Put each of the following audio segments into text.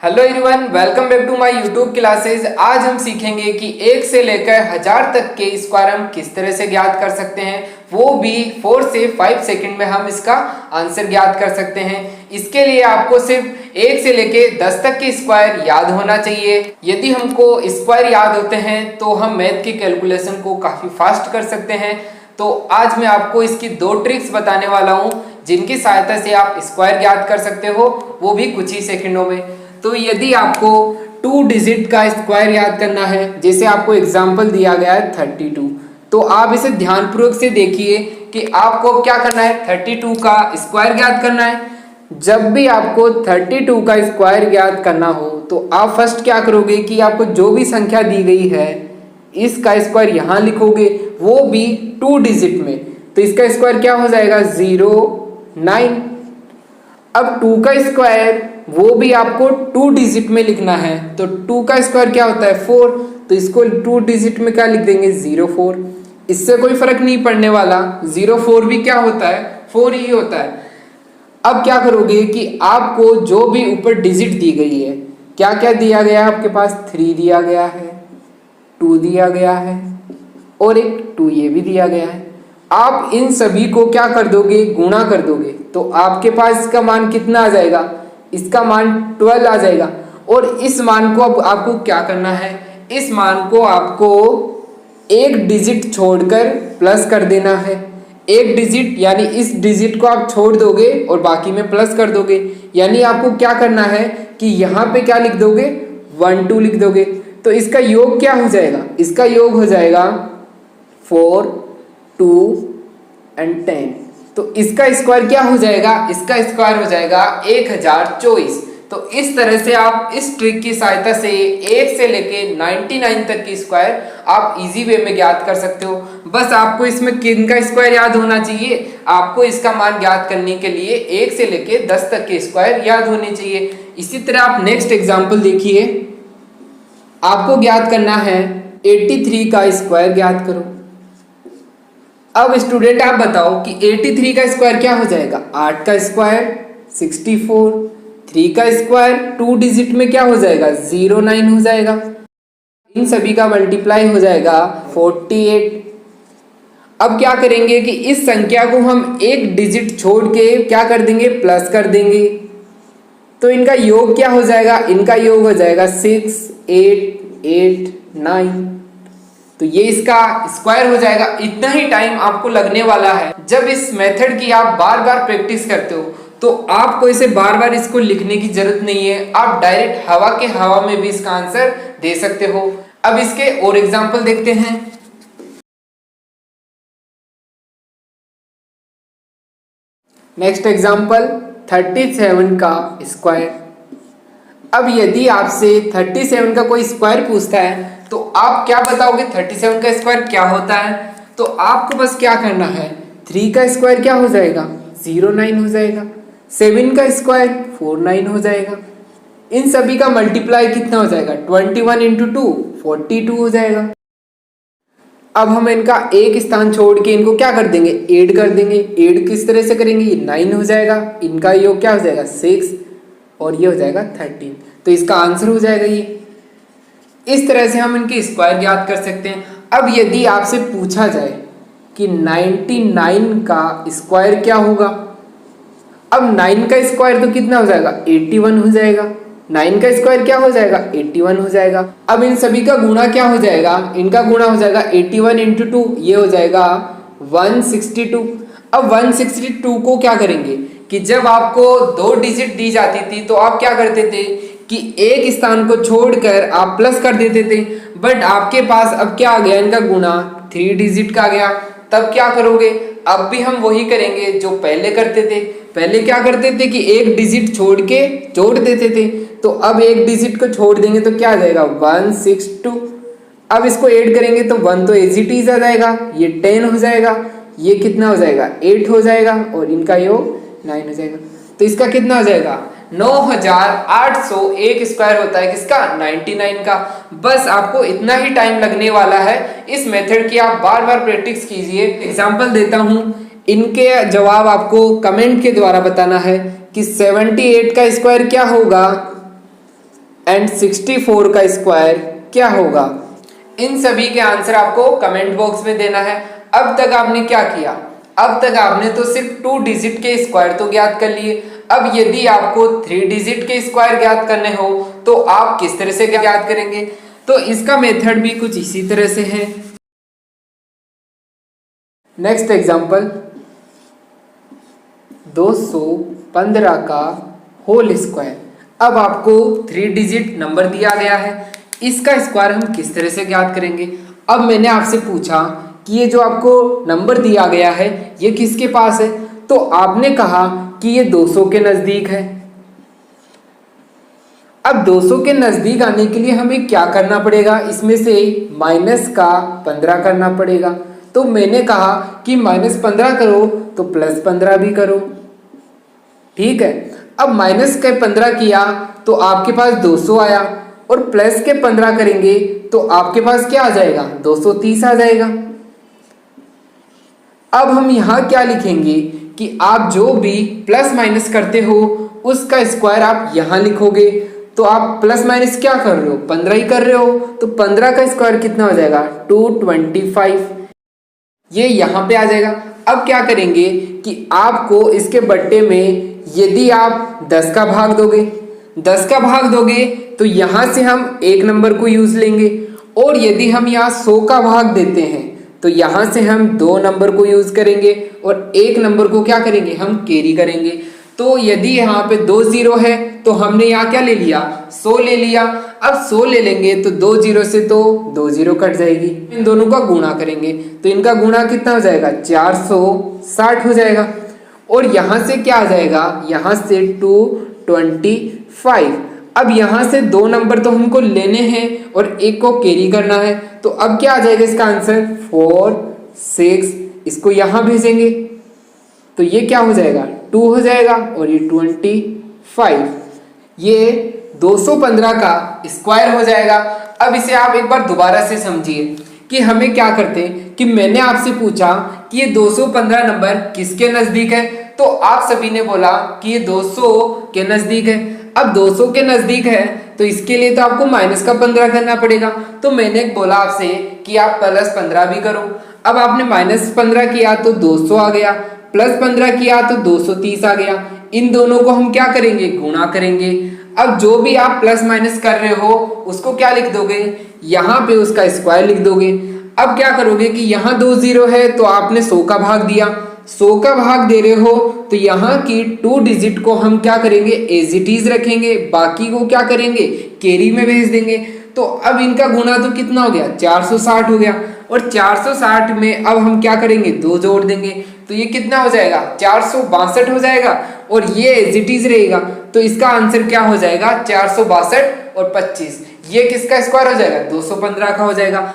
Hello everyone, welcome back to my YouTube classes. आज हम सीखेंगे कि 1 से लेकर 1000 तक के स्क्वायर हम किस तरह से ज्ञात कर सकते हैं, वो भी 4 से 5 सेकंड में हम इसका आंसर ज्ञात कर सकते हैं। इसके लिए आपको सिर्फ 1 से लेकर 10 तक के स्क्वायर याद होना चाहिए। यदि हमको स्क्वायर याद होते हैं तो हम मैथ की कैलकुलेशन को काफ़ी फास्ट कर सकते हैं। तो आज मैं आपको इसकी 2 ट्रिक्स बताने वाला हूँ जिनकी सहायता से आप स्क्वायर ज्ञात कर सकते हो, वो भी कुछ ही सेकंडों में। तो यदि आपको 2 डिजिट का स्क्वायर याद करना है, जैसे आपको एग्जाम्पल दिया गया है 32, तो आप इसे ध्यानपूर्वक से देखिए कि आपको क्या करना है। 32 का स्क्वायर ज्ञात करना है। जब भी आपको 32 का स्क्वायर ज्ञात करना हो तो आप फर्स्ट क्या करोगे कि आपको जो भी संख्या दी गई है इसका स्क्वायर यहाँ लिखोगे, वो भी 2 डिजिट में। तो इसका स्क्वायर क्या हो जाएगा 0, 9। अब 2 का स्क्वायर वो भी आपको 2 डिजिट में लिखना है, तो 2 का स्क्वायर क्या होता है 4, तो इसको 2 डिजिट में क्या लिख देंगे 04। इससे कोई फर्क नहीं पड़ने वाला, 04 भी क्या होता है 4 ही होता है। अब क्या करोगे कि आपको जो भी ऊपर डिजिट दी गई है, क्या क्या दिया गया है आपके पास, 3 दिया गया है, 2 दिया गया है और एक 2 ये भी दिया गया है। आप इन सभी को क्या कर दोगे, गुणा कर दोगे, तो आपके पास इसका मान कितना आ जाएगा, इसका मान 12 आ जाएगा। और इस मान को अब आपको क्या करना है, इस मान को आपको एक डिजिट छोड़कर प्लस कर देना है। एक डिजिट यानी इस डिजिट को आप छोड़ दोगे और बाकी में प्लस कर दोगे। यानी आपको क्या करना है कि यहाँ पे क्या लिख दोगे 1 2 लिख दोगे। तो इसका योग क्या हो जाएगा, इसका योग हो जाएगा 4 2 and 10। तो इसका स्क्वायर क्या हो जाएगा, इसका स्क्वायर हो जाएगा 1024। तो इस तरह से आप इस ट्रिक की सहायता से 1 से लेके 99 तक की स्क्वायर आप इजी वे में ज्ञात कर सकते हो। बस आपको इसमें किन का स्क्वायर याद होना चाहिए, आपको इसका मान ज्ञात करने के लिए 1 से लेके 10 तक के स्क्वायर याद होने चाहिए। इसी तरह आप नेक्स्ट एग्जाम्पल देखिए। आपको ज्ञात करना है 83 का स्क्वायर ज्ञात करो। अब स्टूडेंट आप बताओ कि 83 का स्क्वायर क्या हो जाएगा, 8 का स्क्वायर 64, 3 का स्क्वायर 2 डिजिट में क्या हो जाएगा 09 हो जाएगा। इन सभी का मल्टीप्लाई हो जाएगा 48। अब क्या करेंगे कि इस संख्या को हम एक डिजिट छोड़ के क्या कर देंगे, प्लस कर देंगे। तो इनका योग क्या हो जाएगा, इनका योग हो जाएगा 6 8 8 9। तो ये इसका स्क्वायर हो जाएगा। इतना ही टाइम आपको लगने वाला है। जब इस मेथड की आप बार बार प्रैक्टिस करते हो तो आपको इसे बार बार इसको लिखने की जरूरत नहीं है, आप डायरेक्ट हवा में भी इसका आंसर दे सकते हो। अब इसके और एग्जांपल देखते हैं। नेक्स्ट एग्जांपल 37 का स्क्वायर। अब यदि आपसे 37 का कोई स्क्वायर पूछता है तो आप क्या बताओगे 37 का स्क्वायर क्या होता है। तो आपको बस क्या करना है, 3 का स्क्वायर क्या हो जाएगा 09 हो जाएगा, 7 का स्क्वायर 49 हो जाएगा। इन सभी का मल्टीप्लाई कितना हो जाएगा 21 इंटू 2 42 हो जाएगा। अब हम इनका एक स्थान छोड़ के इनको क्या कर देंगे, ऐड कर देंगे। ऐड किस तरह से करेंगे, ये 9 हो जाएगा, इनका योग क्या हो जाएगा 6 और ये हो जाएगा 13। तो इसका आंसर हो जाएगा ये। इस तरह से हम इनके स्क्वायर ज्ञात कर सकते हैं। अब यदि आपसे पूछा जाए कि 99 का स्क्वायर क्या होगा, अब 9 का स्क्वायर तो कितना हो जाएगा 81 हो जाएगा। 9 का स्क्वायर क्या हो जाएगा 81 हो जाएगा। अब इन सभी का गुणा क्या हो जाएगा, इनका गुणा हो जाएगा 81 इंटू 2, ये हो जाएगा 162। अब 162 को क्या करेंगे कि जब आपको 2 डिजिट दी जाती थी तो आप क्या करते थे कि एक स्थान को छोड़कर आप प्लस कर देते थे। बट आपके पास अब क्या आ गया, इनका गुणा 3 डिजिट का आ गया। तब क्या करोगे, अब भी हम वही करेंगे जो पहले करते थे। पहले क्या करते थे कि एक डिजिट छोड़ के जोड़ देते थे, तो अब एक डिजिट को छोड़ देंगे तो क्या आ जाएगा 162। अब इसको ऐड करेंगे तो 1 तो एज इट इज आ जाएगा, ये 10 हो जाएगा, ये कितना हो जाएगा 8 हो जाएगा और इनका योग 9 हो जाएगा। तो इसका कितना हो जाएगा 9801 स्क्वायर होता है किसका 99 का। बस आपको इतना ही टाइम लगने वाला है। इस मेथड की आप बार बार प्रैक्टिस कीजिए। एग्जांपल देता हूं, इनके जवाब आपको कमेंट के द्वारा बताना है कि 78 का स्क्वायर क्या होगा। एंड 64 का स्क्वायर क्या होगा? इन सभी के आंसर आपको कमेंट बॉक्स में देना है। अब तक आपने क्या किया? अब तक आपने तो सिर्फ 2 डिजिट के स्क्वायर तो ज्ञात कर लिए। अब यदि आपको 3 डिजिट के स्क्वायर ज्ञात करने हो तो आप किस तरह से ज्ञात करेंगे? तो इसका मेथड भी कुछ इसी तरह से है। नेक्स्ट एग्जांपल, 215 का होल स्क्वायर। अब आपको 3 डिजिट नंबर दिया गया है, इसका स्क्वायर हम किस तरह से ज्ञात करेंगे? अब मैंने आपसे पूछा कि ये जो आपको नंबर दिया गया है ये किसके पास है, तो आपने कहा कि ये 200 के नजदीक है। अब 200 के नजदीक आने के लिए हमें क्या करना पड़ेगा? इसमें से माइनस का 15 करना पड़ेगा। तो मैंने कहा कि -15 करो तो +15 भी करो, ठीक है। अब माइनस के 15 किया तो आपके पास 200 आया, और प्लस के 15 करेंगे तो आपके पास क्या आ जाएगा? 230 आ जाएगा। अब हम यहाँ क्या लिखेंगे कि आप जो भी प्लस माइनस करते हो उसका स्क्वायर आप यहाँ लिखोगे। तो आप प्लस माइनस क्या कर रहे हो? 15 ही कर रहे हो, तो 15 का स्क्वायर कितना हो जाएगा? 225, ये यहाँ पे आ जाएगा। अब क्या करेंगे कि आपको इसके बट्टे में यदि आप 10 का भाग दोगे, 10 का भाग दोगे तो यहाँ से हम एक नंबर को यूज लेंगे, और यदि हम यहाँ 100 का भाग देते हैं तो यहाँ से हम 2 नंबर को यूज करेंगे, और एक नंबर को क्या करेंगे? हम कैरी करेंगे। तो यदि यहाँ पे 2 जीरो है तो हमने यहाँ क्या ले लिया? 100 ले लिया। अब 100 ले लेंगे तो 2 जीरो से तो 2 जीरो कट जाएगी, इन दोनों का गुणा करेंगे तो इनका गुणा कितना हो जाएगा? 460 हो जाएगा। और यहाँ से क्या आ जाएगा? यहाँ से 225। अब यहाँ से 2 नंबर तो हमको लेने हैं और एक को कैरी करना है, तो अब क्या आ जाएगा इसका आंसर? 4 6, इसको यहाँ भेजेंगे तो ये क्या हो जाएगा? 2 हो जाएगा, और ये 25, ये 215 का स्क्वायर हो जाएगा। अब इसे आप एक बार दोबारा से समझिए कि हमें क्या करते हैं कि मैंने आपसे पूछा कि ये 215 नंबर किसके नजदीक है, तो आप सभी ने बोला कि ये 200 के नजदीक है। अब 200 के नजदीक है तो इसके लिए तो आपको माइनस का 15 करना पड़ेगा। तो मैंने बोला आपसे कि आप +15 भी करो। अब आपने -15 किया तो 200 आ गया, +15 किया तो 230 आ गया। इन दोनों को हम क्या करेंगे? गुणा करेंगे। अब जो भी आप प्लस माइनस कर रहे हो उसको क्या लिख दोगे? यहाँ पे उसका स्क्वायर लिख दोगे। अब क्या करोगे कि यहाँ 2 जीरो है तो आपने 100 का भाग दिया, 100 का भाग दे रहे हो तो यहाँ की 2 डिजिट को हम क्या करेंगे? एज इट इज रखेंगे, बाकी को क्या करेंगे? कैरी में भेज देंगे। तो अब इनका गुणा तो कितना हो गया? 460 हो गया, और 460 में अब हम क्या करेंगे? 2 जोड़ देंगे तो ये कितना हो जाएगा? 462 हो जाएगा, और ये एज इट इज रहेगा। तो इसका आंसर क्या हो जाएगा? 462 और 25, ये किसका स्क्वायर हो जाएगा? 215 का हो जाएगा।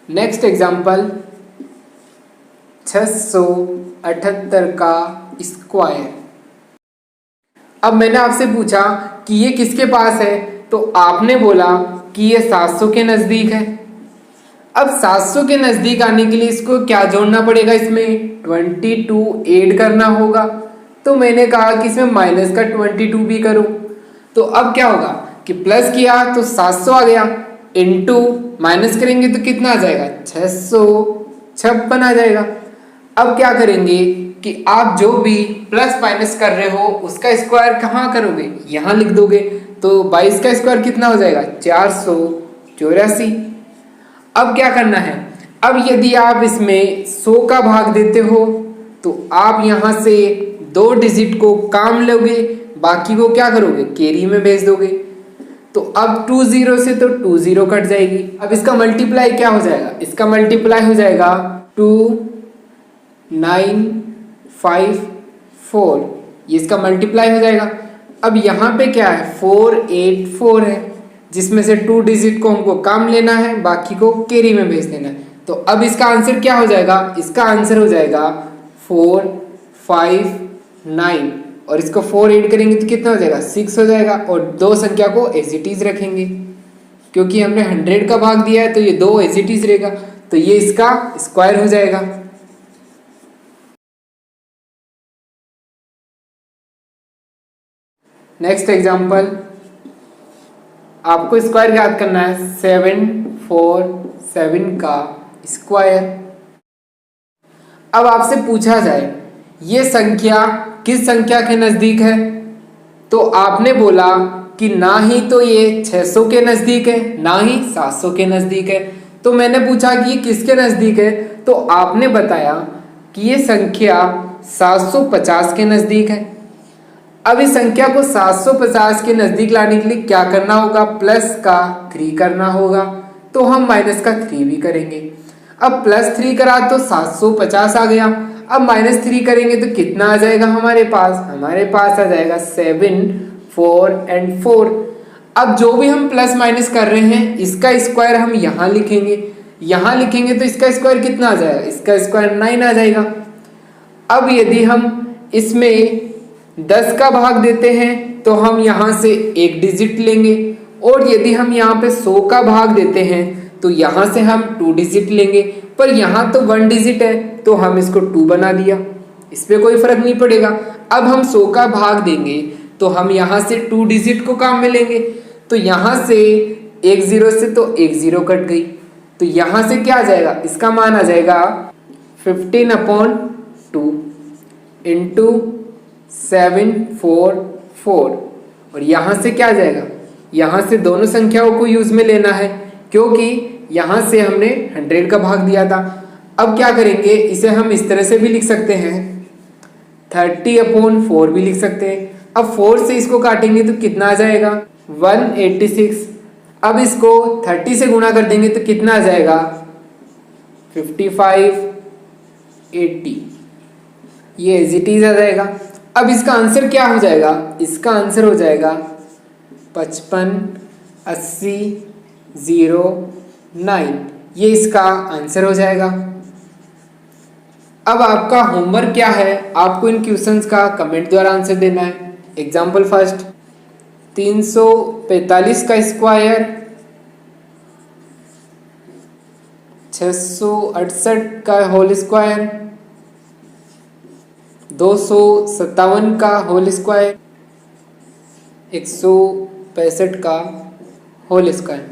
नेक्स्ट एग्जांपल, 678 का स्क्वायर। अब मैंने आपसे पूछा कि ये किसके पास है, तो आपने बोला कि ये 700 के नजदीक है। अब 700 के नजदीक आने के लिए इसको क्या जोड़ना पड़ेगा? इसमें 22 ऐड करना होगा। तो मैंने कहा कि इसमें माइनस का 22 भी करो। तो अब क्या होगा कि प्लस किया तो 700 आ गया, इनटू माइनस करेंगे तो कितना आ जाएगा? 656 आ जाएगा। अब क्या करेंगे कि आप जो भी प्लस माइनस कर रहे हो उसका स्क्वायर कहाँ करोगे? यहाँ लिख दोगे। तो 22 का स्क्वायर कितना हो जाएगा? 484। अब क्या करना है? अब यदि आप इसमें 100 का भाग देते हो तो आप यहाँ से 2 डिजिट को काम लोगे, बाकी को क्या करोगे? कैरी में भेज दोगे। तो अब 2 जीरो से तो 2 जीरो कट जाएगी। अब इसका मल्टीप्लाई क्या हो जाएगा? इसका मल्टीप्लाई हो जाएगा 2954, ये इसका मल्टीप्लाई हो जाएगा। अब यहाँ पे क्या है? 484 है, जिसमें से 2 डिजिट को हमको काम लेना है, बाकी को कैरी में भेज देना है। तो अब इसका आंसर क्या हो जाएगा? इसका आंसर हो जाएगा 459, और इसको 4 ऐड करेंगे तो कितना हो जाएगा? 6 हो जाएगा, और 2 संख्या को एज इट इज रखेंगे क्योंकि हमने 100 का भाग दिया है तो ये 2 एज इट इज रहेगा, तो ये इसका स्क्वायर हो जाएगा। नेक्स्ट एग्जांपल, आपको स्क्वायर ज्ञात करना है 747 का स्क्वायर। अब आपसे पूछा जाए ये संख्या किस संख्या के नजदीक है, तो आपने बोला कि ना ही तो ये 600 के नजदीक है ना ही 700 के नजदीक है। तो मैंने पूछा कि ये किसके नजदीक है, तो आपने बताया कि ये संख्या 750 के नजदीक है। अब इस संख्या को 750 के नजदीक लाने के लिए क्या करना होगा, प्लस का 3 करना होगा। तो हम माइनस का 3 भी करेंगे। अब प्लस 3 करा तो 750 आ गया। अब माइनस 3 करेंगे तो कितना आ जाएगा हमारे पास आ जाएगा 7, 4 एंड 4। अब जो भी हम प्लस माइनस कर रहे हैं इसका स्क्वायर हम यहाँ लिखेंगे तो इसका स्क्वायर कितना आ जाएगा, इसका स्क्वायर 9 आ जाएगा। अब यदि हम इसमें 10 का भाग देते हैं तो हम यहाँ से एक डिजिट लेंगे, और यदि हम यहाँ पे 100 का भाग देते हैं तो यहाँ से हम 2 डिजिट लेंगे। पर यहाँ तो 1 डिजिट है तो हम इसको 2 बना दिया, इस पे कोई फर्क नहीं पड़ेगा। अब हम 100 का भाग देंगे तो हम यहाँ से 2 डिजिट को काम में लेंगे, तो यहाँ से एक 0 से तो एक 0 कट गई, तो यहाँ से क्या आ जाएगा, इसका मान आ जाएगा 15/2 इंटू 744। और यहाँ से क्या आ जाएगा, यहाँ से दोनों संख्याओं को यूज में लेना है क्योंकि यहाँ से हमने 100 का भाग दिया था। अब क्या करेंगे, इसे हम इस तरह से भी लिख सकते हैं, 30/4 भी लिख सकते हैं। अब 4 से इसको काटेंगे तो कितना आ जाएगा 186। अब इसको 30 से गुणा कर देंगे तो कितना आ जाएगा 55, 80, ये एज इट इज आ जाएगा। अब इसका आंसर क्या हो जाएगा, इसका आंसर हो जाएगा 55, 80, 0, 9, ये इसका आंसर हो जाएगा। अब आपका होमवर्क क्या है, आपको इन क्वेश्चंस का कमेंट द्वारा आंसर देना है। एग्जाम्पल फर्स्ट, 345 का स्क्वायर, 668 का होल स्क्वायर, 257 का होल स्क्वायर, 165 का होल स्क्वायर।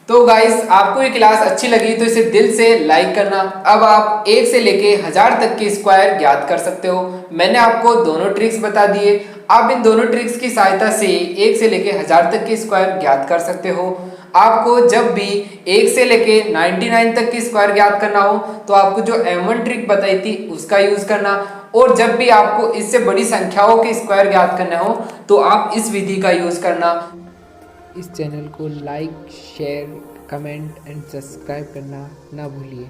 तो गाइस आपको ये क्लास अच्छी लगी तो इसे दिल से लाइक करना। अब आप 1 से लेके 1000 तक के स्क्वायर ज्ञात कर सकते हो। मैंने आपको दोनों ट्रिक्स बता दिए, आप इन दोनों ट्रिक्स की सहायता से 1 से लेके 1000 तक के स्क्वायर ज्ञात कर सकते हो। आपको जब भी 1 से लेके 99 तक की स्क्वायर ज्ञात करना हो तो आपको जो M1 ट्रिक बताई थी उसका यूज करना, और जब भी आपको इससे बड़ी संख्याओं के स्क्वायर ज्ञात करना हो तो आप इस विधि का यूज करना। इस चैनल को like, share, comment and subscribe करना ना भूलिए।